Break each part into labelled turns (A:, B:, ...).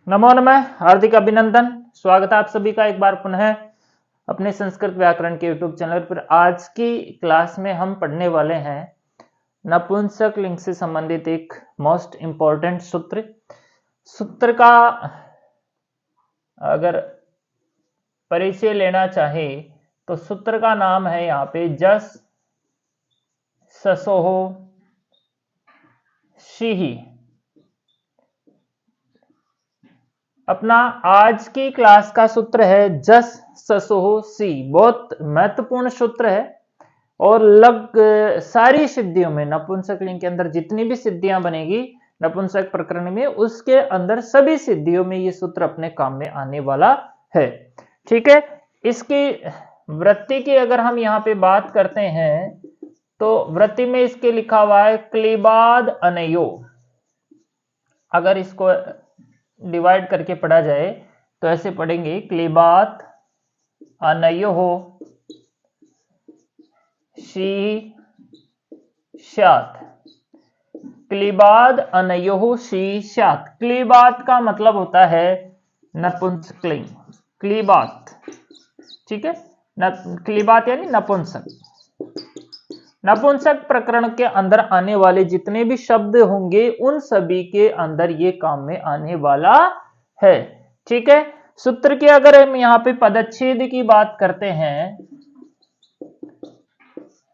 A: नमो नमः, हार्दिक अभिनंदन। स्वागत है आप सभी का एक बार पुनः अपने संस्कृत व्याकरण के यूट्यूब चैनल पर। आज की क्लास में हम पढ़ने वाले हैं नपुंसक लिंग से संबंधित एक मोस्ट इंपॉर्टेंट सूत्र का अगर परिचय लेना चाहे तो सूत्र का नाम है यहाँ पे जस ससोह शीहि। अपना आज की क्लास का सूत्र है जस ससोह सी। बहुत महत्वपूर्ण सूत्र है और सारी सिद्धियों में नपुंसक लिंग के अंदर जितनी भी सिद्धियां बनेगी नपुंसक प्रकरण में, उसके अंदर सभी सिद्धियों में ये सूत्र अपने काम में आने वाला है। ठीक है, इसकी वृत्ति की अगर हम यहाँ पे बात करते हैं तो वृत्ति में इसके लिखा हुआ है क्लीबाद अनयो। अगर इसको डिवाइड करके पढ़ा जाए तो ऐसे पढ़ेंगे क्लीबात अनयो शी श्यात। क्लीबाद अनयो शी श्यात। क्लीबात का मतलब होता है नपुंसक लिंग। क्लीबात, ठीक है, क्लीबात यानी नपुंसक। नपुंसक प्रकरण के अंदर आने वाले जितने भी शब्द होंगे उन सभी के अंदर ये काम में आने वाला है। ठीक है, सूत्र की अगर हम यहाँ पे पदच्छेद की बात करते हैं,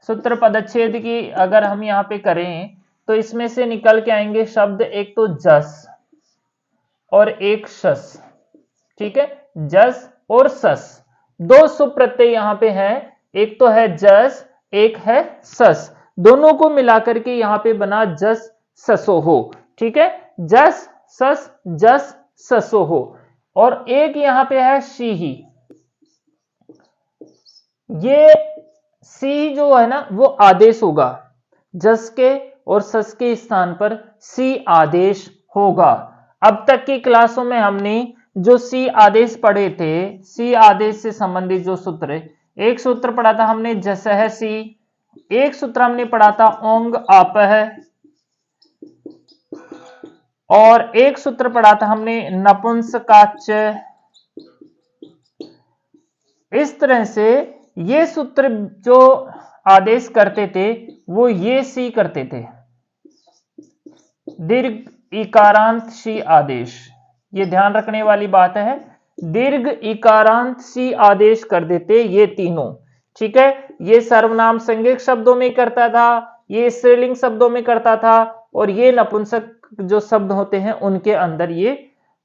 A: सूत्र पदच्छेद की अगर हम यहाँ पे करें तो इसमें से निकल के आएंगे शब्द एक तो जस और एक शस। ठीक है, जस और सस, दो सुप्रत्यय यहाँ पे है, एक तो है जस एक है सस, दोनों को मिलाकर के यहां पे बना जस ससोहो। ठीक है, जस ससोहो। और एक यहां पे है शीही। ये सी जो है ना वो आदेश होगा, जस के और सस के स्थान पर सी आदेश होगा। अब तक की क्लासों में हमने जो सी आदेश पढ़े थे, सी आदेश से संबंधित जो सूत्र, एक सूत्र पढ़ा था हमने जस है सी, एक सूत्र हमने पढ़ा था ओंग आप है, और एक सूत्र पढ़ा था हमने नपुंसकाच। इस तरह से ये सूत्र जो आदेश करते थे वो ये सी करते थे, दीर्घ इकारांत सी आदेश। ये ध्यान रखने वाली बात है, दीर्घ इकारांत सी आदेश कर देते ये तीनों। ठीक है, ये सर्वनाम संज्ञक शब्दों में करता था, ये स्त्रीलिंग शब्दों में करता था, और ये नपुंसक जो शब्द होते हैं उनके अंदर ये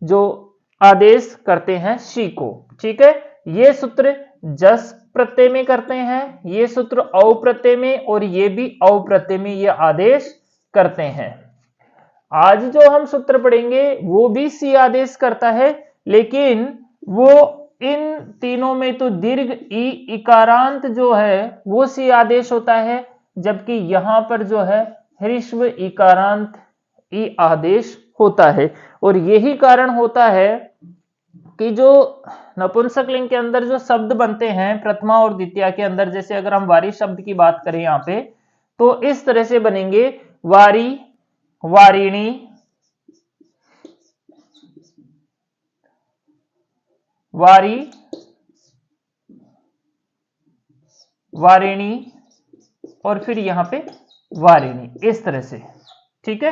A: जो आदेश करते हैं शी को। ठीक है, ये सूत्र जस प्रत्यय में करते हैं, ये सूत्र औ प्रत्यय में, और ये भी औ प्रत्यय में ये आदेश करते हैं। आज जो हम सूत्र पढ़ेंगे वो भी सी आदेश करता है, लेकिन वो इन तीनों में तो दीर्घ ई इकारांत जो है वो सी आदेश होता है, जबकि यहां पर जो है ह्रस्व इकारांत ई आदेश होता है। और यही कारण होता है कि जो नपुंसक लिंग के अंदर जो शब्द बनते हैं प्रथमा और द्वितीया के अंदर, जैसे अगर हम वारी शब्द की बात करें यहाँ पे तो इस तरह से बनेंगे वारी, वारिणी, वारी, वारिणी, और फिर यहां पे वारिणी, इस तरह से। ठीक है,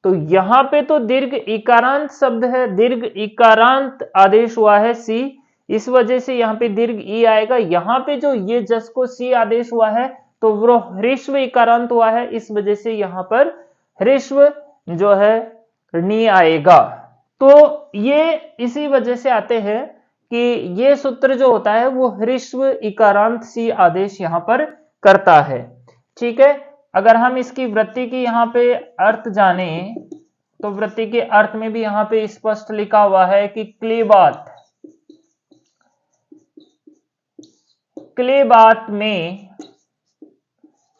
A: तो यहां पे तो दीर्घ इकारांत शब्द है, दीर्घ इकारांत आदेश हुआ है सी, इस वजह से यहां पे दीर्घ ई आएगा। यहां पे जो ये जस को सी आदेश हुआ है तो वो ह्रस्व इकारांत हुआ है, इस वजह से यहां पर ह्रस्व जो है नी आएगा। तो ये इसी वजह से आते हैं कि ये सूत्र जो होता है वो ह्रस्व इकारांत सी आदेश यहां पर करता है। ठीक है, अगर हम इसकी वृत्ति की यहाँ पे अर्थ जाने तो वृत्ति के अर्थ में भी यहाँ पे स्पष्ट लिखा हुआ है कि क्लीबात, क्लीबात में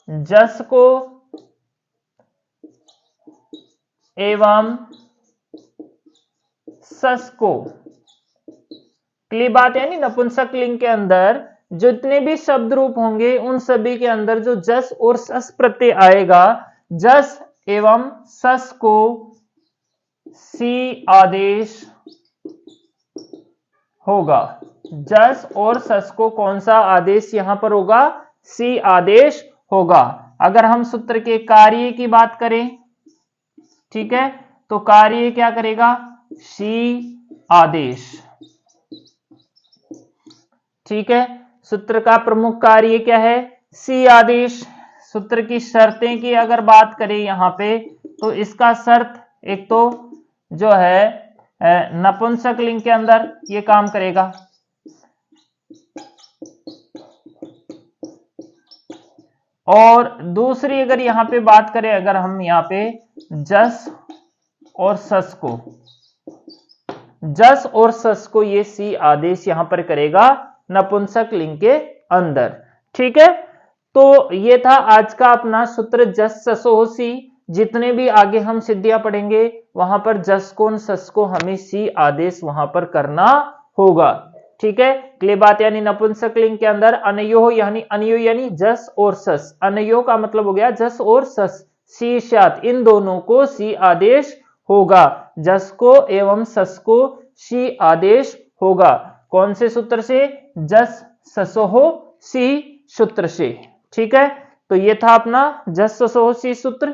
A: जस को एवं सस को, क्लीबात यानी नपुंसक लिंग के अंदर जितने भी शब्द रूप होंगे उन सभी के अंदर जो जस और सस प्रत्यय आएगा, जस एवं सस को सी आदेश होगा। जस और सस को कौन सा आदेश यहां पर होगा? सी आदेश होगा। अगर हम सूत्र के कार्य की बात करें, ठीक है, तो कार्य क्या करेगा? सी आदेश। ठीक है, सूत्र का प्रमुख कार्य क्या है? सी आदेश। सूत्र की शर्तें की अगर बात करें यहां पे, तो इसका शर्त एक तो जो है नपुंसक लिंग के अंदर ये काम करेगा, और दूसरी अगर यहां पे बात करें, अगर हम यहां पे जस और सस को, जस और सस को ये सी आदेश यहां पर करेगा नपुंसक लिंग के अंदर। ठीक है, तो ये था आज का अपना सूत्र जस ससो हो सी। जितने भी आगे हम सिद्धियां पढ़ेंगे वहां पर जस को सस को हमें सी आदेश वहां पर करना होगा। ठीक है, क्लियर बात? यानी नपुंसक लिंग के अंदर अनयो यानी अनयो यानी जस और सस, अनयो का मतलब हो गया जस और सस, सी शात, इन दोनों को सी आदेश होगा। जस को एवं सस को सी आदेश होगा। कौन से सूत्र से? जस ससोहो सी सूत्र से। ठीक है, तो ये था अपना जस ससोहो सी सूत्र।